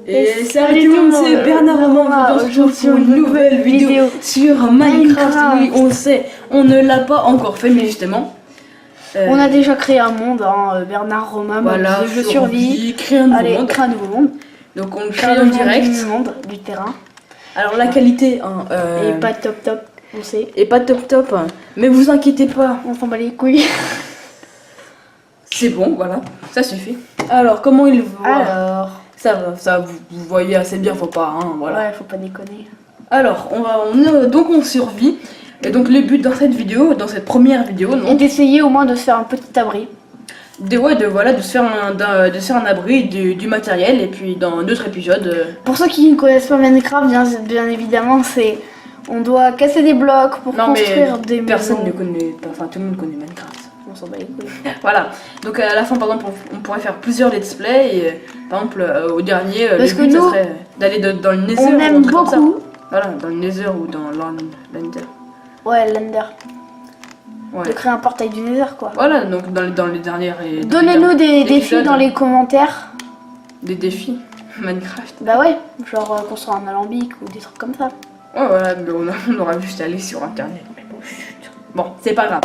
Et salut tout le monde, c'est Bernard Romain. Aujourd'hui, on se retrouve pour une nouvelle vidéo sur Minecraft. Oui, on sait, on ne l'a pas encore fait, mais justement. On a déjà créé un monde, hein, Bernard Romain, voilà, je survis. Créer un nouveau monde. Créer un nouveau monde. Donc on le crée en direct. Du terrain. Alors la qualité, et pas top, on sait. Et pas top, hein. Mais vous inquiétez pas. On s'en bat les couilles. C'est bon, voilà, ça suffit. Alors comment il voit? Alors. Ça vous voyez assez bien, faut pas, hein, voilà. Ouais, faut pas déconner. Alors, donc on survit. Et donc le but dans cette vidéo, dans cette première vidéo, et d'essayer au moins de se faire un petit abri. De se faire un abri du matériel. Et puis dans d'autres épisodes. Pour ceux qui ne connaissent pas Minecraft, bien évidemment, c'est on doit casser des blocs pour construire des maisons. Personne ne connaît, enfin tout le monde connaît Minecraft. On s'en bat les couilles. Voilà. Donc à la fin, par exemple, on pourrait faire plusieurs let's play. Et, par exemple, au dernier, parce le but ça serait d'aller dans le Nether. On aime beaucoup. Voilà, dans le Nether ou dans l'Ender. Ouais, l'Ender. Ouais. De créer un portail du Nether, quoi. Voilà, donc dans les dernières. Donnez-nous des défis dans les commentaires. Des défis Minecraft. Bah ouais, genre construire un alambic ou des trucs comme ça. Ouais, voilà, mais on aura juste à aller sur internet. Mais bon, chut. Bon, c'est pas grave.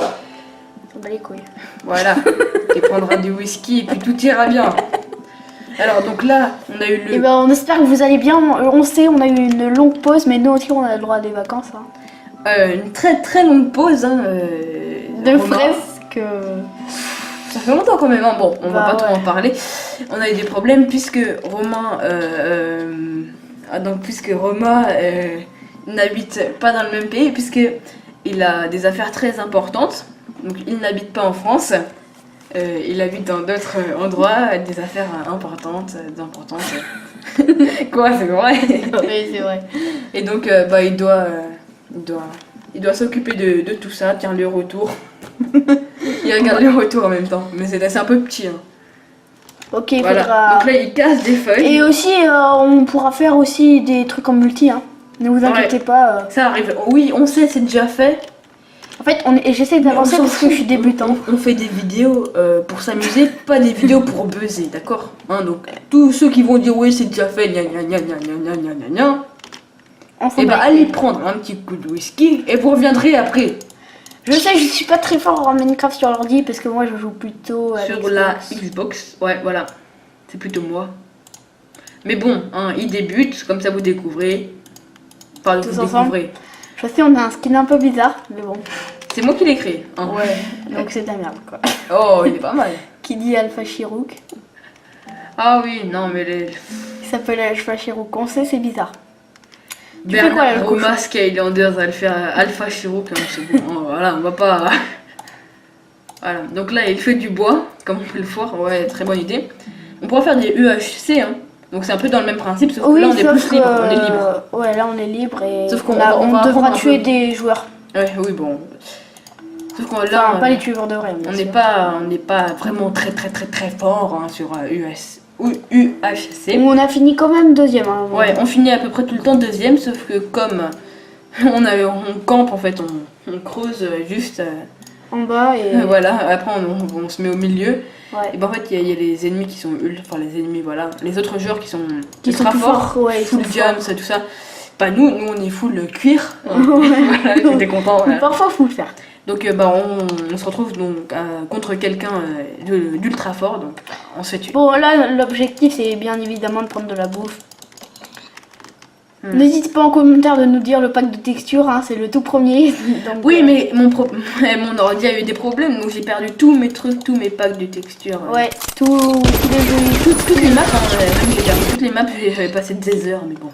On bat les couilles. Voilà, tu prendras du whisky et puis tout ira bien. Alors donc là, on a eu le... Et ben on espère que vous allez bien. On sait, on a eu une longue pause, mais nous aussi on a le droit à des vacances. Hein. Une très longue pause. Hein, de presque... Ça fait longtemps quand même, hein. Bon, on va pas trop en parler. On a eu des problèmes puisque Romain... n'habite pas dans le même pays, puisque il a des affaires très importantes. Donc il n'habite pas en France. Il habite dans d'autres endroits, des affaires importantes. Quoi, c'est vrai? Oui, c'est vrai. Et donc il doit s'occuper de tout ça. Tiens, le retour. Il regarde le retour en même temps, mais c'est un peu petit. Hein. Ok, il voilà. faudra... Donc là, il casse des feuilles. Et aussi, on pourra faire aussi des trucs en multi. Hein. Ne vous inquiétez pas. Ça arrive. Oui, on sait, c'est déjà fait. En fait, j'essaie d'avancer parce que je suis débutant. On fait des vidéos pour s'amuser, pas des vidéos pour buzzer, d'accord, hein, donc tous ceux qui vont dire oui c'est déjà fait, et bah allez prendre un petit coup de whisky et vous reviendrez après. Je sais, je suis pas très fort en Minecraft sur l'ordi parce que moi je joue plutôt sur la Xbox. Ouais, voilà, c'est plutôt moi. Mais bon, hein, il débute, comme ça vous découvrez. Enfin, vous découvrez. Je sais, on a un skin un peu bizarre, mais bon. C'est moi qui l'ai créé. Hein. Ouais, donc c'est de la merde quoi. Oh, il est pas mal. Qui dit Alpha Chirouk? Ah oui, non mais il s'appelle Alpha Chirouk, on sait, c'est bizarre. Bernard Romain Skylanders Alpha Chirouk, hein, c'est bon. Voilà, on va pas... Voilà, donc là il fait du bois, comme on peut le voir, ouais, très bonne idée. On pourra faire des UHC, hein. Donc c'est un peu dans le même principe, sauf que là on est plus libre, on est libre. Ouais, là on est libre et sauf on devra tuer des joueurs. Ouais, oui, bon. Sauf qu'on là, pas les tueurs de vrai. On n'est pas vraiment très fort hein, sur UHC. On a fini quand même deuxième. Hein, ouais, on finit à peu près tout le temps deuxième, sauf que comme on campe en fait, on creuse juste en bas et voilà. Après on se met au milieu. Ouais. Et ben en fait il y a les ennemis qui sont les ennemis, voilà, les autres joueurs qui sont ultra forts, ouais, full jams, tout ça. Pas nous on est full cuir. Voilà, j'étais content. Voilà. Parfois full fer. Donc on se retrouve donc contre quelqu'un d'ultra fort, donc on se fait tuer. Bon là l'objectif c'est bien évidemment de prendre de la bouffe. N'hésitez pas en commentaire de nous dire le pack de textures, hein, c'est le tout premier. Donc, oui mais mon ordi a eu des problèmes, donc j'ai perdu tous mes trucs, tous mes packs de textures. Ouais, tous les toutes les maps, même j'ai perdu toutes les maps, j'avais passé des heures, mais bon.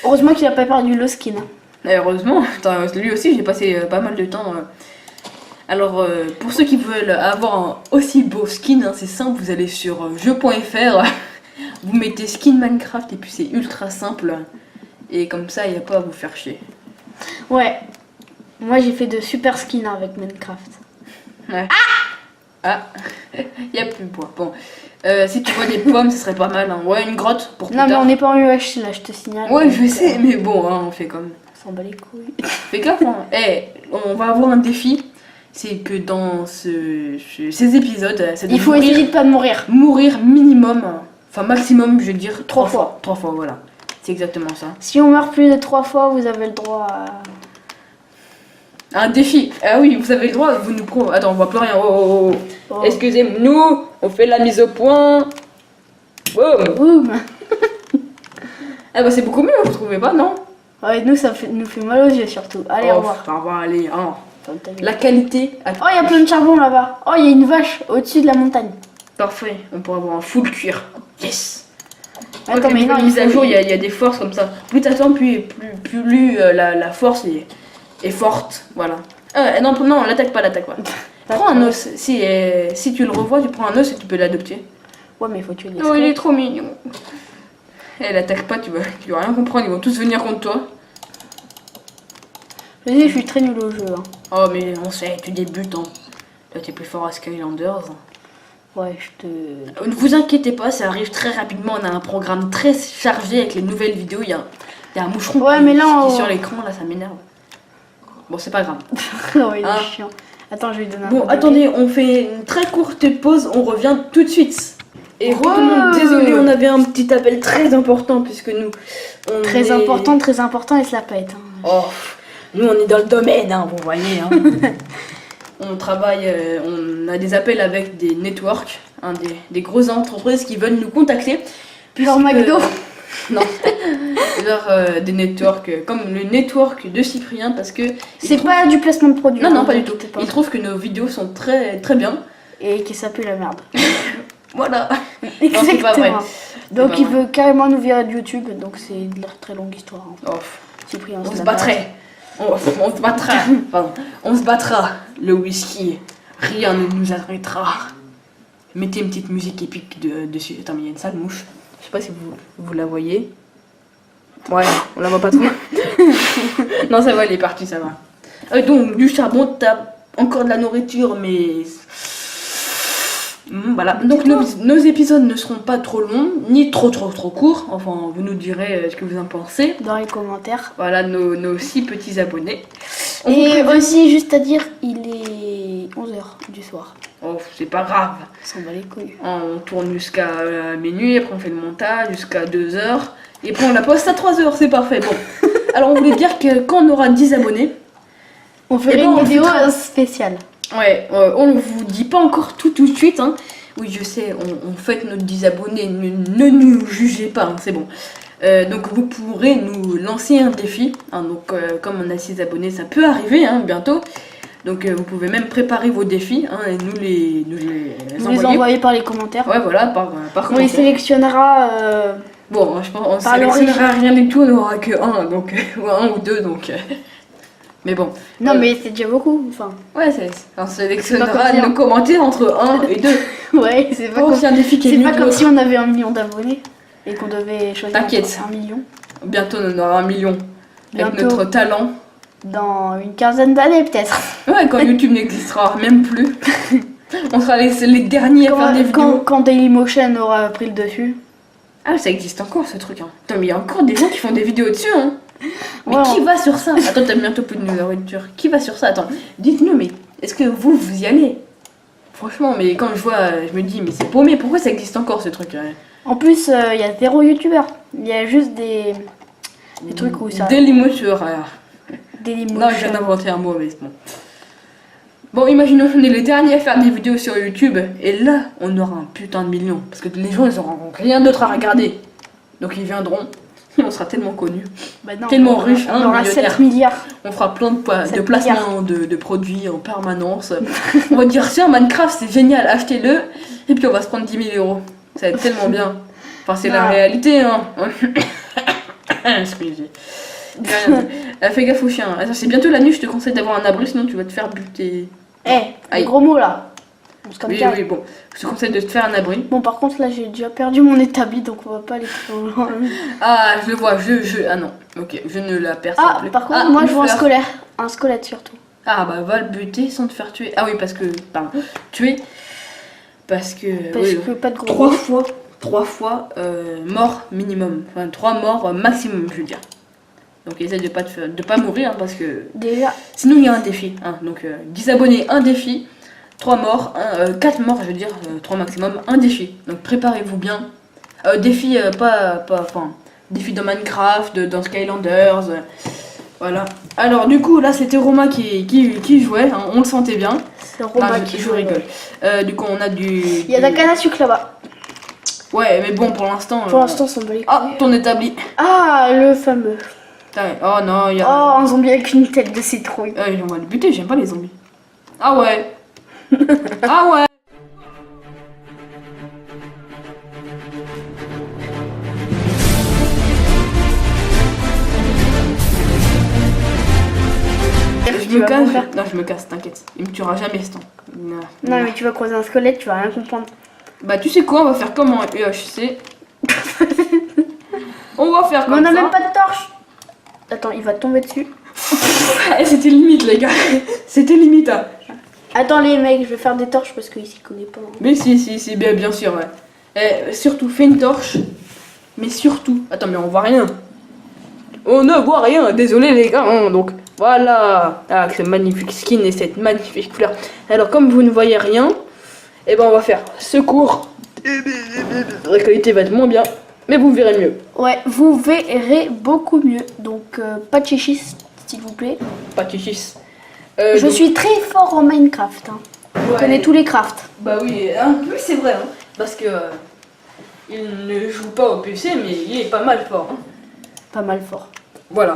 Heureusement qu'il a pas perdu le skin. Heureusement, lui aussi j'ai passé pas mal de temps. Alors pour ceux qui veulent avoir un aussi beau skin, hein, c'est simple, vous allez sur jeux.fr, vous mettez skin Minecraft et puis c'est ultra simple. Et comme ça, il n'y a pas à vous faire chier. Ouais. Moi, j'ai fait de super skins avec Minecraft. Ouais. Ah il n'y a plus de bois. Bon. Si tu vois des pommes, ce serait pas mal. Hein. Ouais, une grotte pour plus tard. Non, mais on n'est pas en UH là, je te signale. Ouais, je sais, mais bon, hein, on fait comme... On s'en bat les couilles. Fais gaffe, hein. On va avoir un défi. C'est que dans ces épisodes, il faut essayer de pas mourir. Mourir minimum Enfin, maximum, je veux dire, 3 3 fois. 3 fois, voilà. C'est exactement ça. Si on meurt plus de 3 fois, vous avez le droit à... Un défi. Ah oui, vous avez le droit, vous nous prouvez. Attends, on voit plus rien. Oh. Oh. Excusez-nous, on fait la mise au point. Boum. Boum. Ah bah c'est beaucoup mieux, vous trouvez pas, non? Ouais, nous, nous fait mal aux yeux surtout. Allez, au revoir. Au revoir, allez. Hein. La qualité. Oh, il y a plein de charbon là-bas. Oh, il y a une vache au-dessus de la montagne. Parfait, on pourra avoir un full cuir. Yes. Attends, mais non, mise à jour, il y a des forces comme ça. Plus t'attends, plus la force est forte. Voilà. Non, l'attaque pas. Prends un os. Si tu le revois, tu prends un os et tu peux l'adopter. Ouais, mais faut tuer les Oh, il est trop mignon. Elle attaque pas, tu vas rien comprendre, ils vont tous venir contre toi. Je suis très nul au jeu. Hein. Oh, mais on sait, tu débutes. Hein. Toi, t'es plus fort à Skylanders. Ouais, je te... Ne vous inquiétez pas, ça arrive très rapidement. On a un programme très chargé avec les nouvelles vidéos. Il y a un moucheron mais là, qui est sur l'écran, là, ça m'énerve. Bon, c'est pas grave. Ouais, il est chiant. Attends, je vais lui donner un Bon, attendez, on fait une très courte pause, on revient tout de suite. Et tout le monde, désolé, on avait un petit appel très important puisque nous... Très important et se la pète. Hein. Oh, nous on est dans le domaine, hein, vous voyez. Hein. On travaille, on a des appels avec des networks, hein, des grosses entreprises qui veulent nous contacter. Genre McDo. Non, genre des networks comme le network de Cyprien parce que... C'est pas du placement de produit. Non, pas du tout. Ils trouvent que nos vidéos sont très très bien. Et que ça pue la merde. Voilà. Exactement. Non, c'est pas vrai. Donc il veut carrément nous virer de YouTube, donc c'est une très longue histoire. Hein. Oh. Cyprien, On se battrait. On se battra. Pardon. On se battra. Le whisky. Rien ne nous arrêtera. Mettez une petite musique épique dessus. Attends, mais il y a une sale mouche. Je sais pas si vous la voyez. Ouais, on la voit pas trop. Non, ça va, elle est partie, ça va. Donc, du charbon, t'as encore de la nourriture, mais... Voilà, donc nos épisodes ne seront pas trop longs, ni trop courts. Enfin, vous nous direz ce que vous en pensez. Dans les commentaires. Voilà, nos 6 petits abonnés. Et aussi, juste à dire, il est 11h du soir. Oh, c'est pas grave. On s'en bat les couilles. On tourne jusqu'à minuit, après on fait le montage jusqu'à 2h. Et après on la poste à 3h, c'est parfait. Bon, alors on voulait dire que quand on aura 10 abonnés, on ferait une vidéo spéciale. Ouais, on vous dit pas encore tout de suite. Hein. Oui, je sais, on fête nos 10 abonnés, ne nous jugez pas, hein, c'est bon. Donc vous pourrez nous lancer un défi. Hein, donc comme on a 6 abonnés, ça peut arriver hein, bientôt. Donc vous pouvez même préparer vos défis hein, et nous les envoyer par les commentaires. Ouais, voilà, par commentaire. On les sélectionnera. Bon, je pense on sélectionnera rien du tout, on n'aura que un, donc ou un ou deux, donc. Mais bon. Non, mais c'est déjà beaucoup. Enfin. Ouais, on sélectionnera nos commentaires entre 1 et 2. Ouais, c'est pas, un défi qui est pas comme si on avait 1 million d'abonnés et qu'on devait choisir 1 million. Bientôt, on aura 1 million. Bientôt. Avec notre talent. Dans une quinzaine d'années, peut-être. Ouais, quand YouTube n'existera même plus. On sera les derniers à faire des vidéos. Quand Dailymotion aura pris le dessus. Ah, ça existe encore ce truc. Hein. Putain, mais il y a encore des gens qui font des vidéos dessus. Hein. Mais qui va sur ça? Attends, t'as bientôt plus de nourriture. Qui va sur ça? Attends, dites-nous, mais est-ce que vous y allez? Franchement, mais quand je vois, je me dis, mais c'est paumé, pourquoi ça existe encore ce truc? En plus, il y a 0 youtubeurs. Il y a juste des trucs où ça. Dailymotion. Dailymotion. Non, je viens d'inventer un mot, mais c'est bon. Bon, imaginons qu'on est les derniers à faire des vidéos sur YouTube, et là, on aura un putain de million. Parce que les gens, ils auront rien d'autre à regarder. Donc ils viendront. On sera tellement connus, tellement riches, on aura 7 milliards. On fera plein de placements de produits en permanence. On va dire tiens, Minecraft c'est génial, achetez-le. Et puis on va se prendre 10 000 euros. Ça va être tellement bien. Enfin, c'est la réalité, hein. Excusez. Fais gaffe au chien. Attends, c'est bientôt la nuit, je te conseille d'avoir un abri, sinon tu vas te faire buter. Gros mot là. Oui, bon. Je te conseille de te faire un abri. Bon, par contre, là, j'ai déjà perdu mon établi, donc on va pas aller trop loin. Ah, je le vois, ah non, ok, je ne la perçois plus. Par contre, moi, je vois un squelette surtout. Ah, bah, va le buter sans te faire tuer. Ah oui, parce que, pardon, tuer. Parce que pas de gros 3 fois mort minimum. Enfin, 3 morts maximum, je veux dire. Donc, essaye de pas mourir, hein, parce que... Déjà. Sinon, il y a un défi. Hein, donc, 10 abonnés, un défi. 3 morts, 4 morts, je veux dire, 3 maximum, un défi. Donc préparez-vous bien. Défi, enfin, défi dans Minecraft, dans Skylanders, voilà. Alors du coup, là, c'était Roma qui jouait, hein, on le sentait bien. C'est Roma qui je rigole. Du coup, on a du... Il y a de la canne à sucre là-bas. Ouais, mais bon, pour l'instant... Pour l'instant, c'est emballé. Ah, ton établi. Ah, le fameux. Putain, oh non, il y a... Oh, un zombie avec une tête de citrouille. On va le buter, j'aime pas les zombies. Ah ouais. Ah ouais. Je me casse, t'inquiète. Il me tuera jamais ce temps. Non, mais tu vas croiser un squelette, tu vas rien comprendre. Bah, tu sais quoi, on va faire comme en EHC. On va faire comme ça. Mais on a même pas de torche. Attends, il va tomber dessus. C'était limite, les gars. C'était limite. Hein. Attends, les mecs, je vais faire des torches parce qu'il s'y connaît pas. Mais si, bien sûr, ouais. Et surtout, fais une torche. Mais surtout. Attends, mais on voit rien. On ne voit rien, désolé les gars. Hein, donc voilà. Ah, ce magnifique skin et cette magnifique couleur. Alors, comme vous ne voyez rien, eh ben on va faire secours. La qualité va être moins bien, mais vous verrez mieux. Ouais, vous verrez beaucoup mieux. Donc, pas de chichis, s'il vous plaît. Pas de chichis. Je suis très fort en Minecraft. Hein. Je connais tous les crafts. Bah oui, oui c'est vrai. Hein, parce que il ne joue pas au PC, mais il est pas mal fort. Hein. Pas mal fort. Voilà.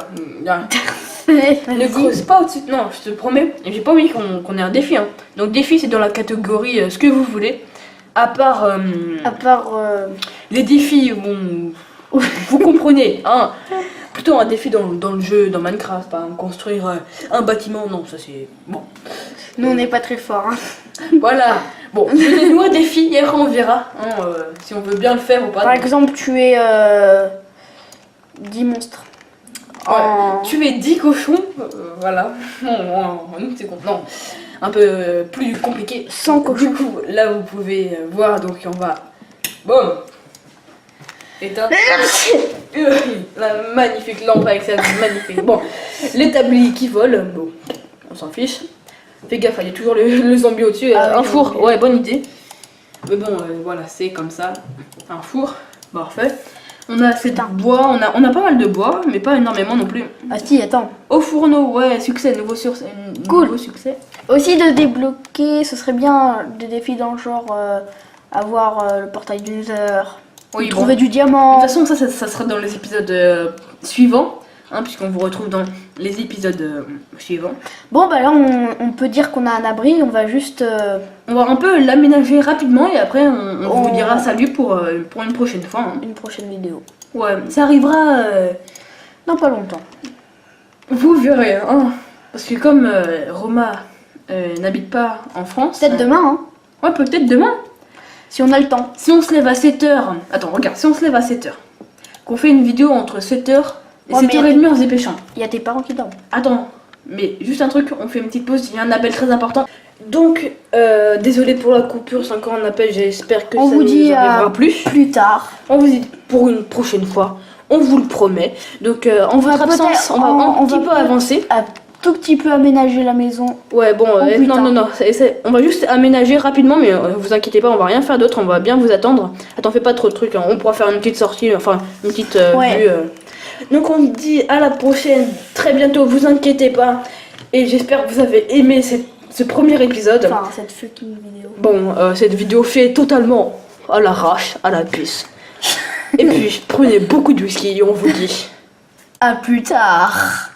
Ne creuse pas au-dessus. Non, je te promets. J'ai pas envie qu'on ait un défi. Hein. Donc défi, c'est dans la catégorie ce que vous voulez. À part les défis, bon, vous comprenez. Hein. Plutôt un défi dans le jeu, dans Minecraft, par exemple, construire un bâtiment. Non, ça c'est bon. Nous, on n'est pas très fort. Hein. Voilà. Bon, donnez-nous un défi et après on verra hein, si on veut bien le faire ou pas. Par exemple, tuer 10 monstres. Ouais, tuer 10 cochons, voilà. C'est con. Non, un peu plus compliqué. 100 cochons. Du coup, là vous pouvez voir, donc on va. Boum. Éteindre. La magnifique lampe avec cette magnifique. Bon, l'établi qui vole, bon, on s'en fiche. Fais gaffe, il y a toujours le zombie au-dessus. Un four, ouais, bonne idée. Mais bon, voilà, c'est comme ça. Un four, parfait. On a assez de bois, on a pas mal de bois, mais pas énormément non plus. Ah si, attends. Au fourneau, ouais, succès, nouveau succès. Cool. Nouveau succès. Aussi de débloquer, ce serait bien des défis dans le genre avoir le portail du Nether, Oui, trouver du diamant. De toute façon, ça sera dans les épisodes suivants, hein, puisqu'on vous retrouve dans les épisodes suivants. Bon, bah là, on peut dire qu'on a un abri, on va juste... On va un peu l'aménager rapidement et après on vous dira salut pour une prochaine fois. Hein. Une prochaine vidéo. Ouais, ça arrivera dans pas longtemps. Vous verrez, hein, parce que comme Roma n'habite pas en France... Peut-être demain, hein. Ouais, peut-être demain. Si on a le temps. Si on se lève à 7h... Attends, regarde, si on se lève à 7h, qu'on fait une vidéo entre 7h et 7h30 en se dépêchant. Il y a tes parents qui dorment. Attends, mais juste un truc, on fait une petite pause, il y a un appel très important. Donc, désolé pour la coupure, c'est encore un appel, j'espère que on ça vous ne dit nous arrivera plus tard. On vous dit pour une prochaine fois, on vous le promet. Donc, en votre absence, on va un petit peu avancer. Un tout petit peu aménager la maison. Ouais, bon, non, on va juste aménager rapidement, mais vous inquiétez pas, on va rien faire d'autre, on va bien vous attendre. Attends, fais pas trop de trucs, hein. On pourra faire une petite sortie, enfin, une petite vue. Donc, on se dit à la prochaine, très bientôt, vous inquiétez pas. Et j'espère que vous avez aimé ce premier épisode. Enfin, cette fucking vidéo. Bon, cette vidéo fait totalement à l'arrache, à la pisse. Et puis, prenez beaucoup de whisky et on vous dit à plus tard.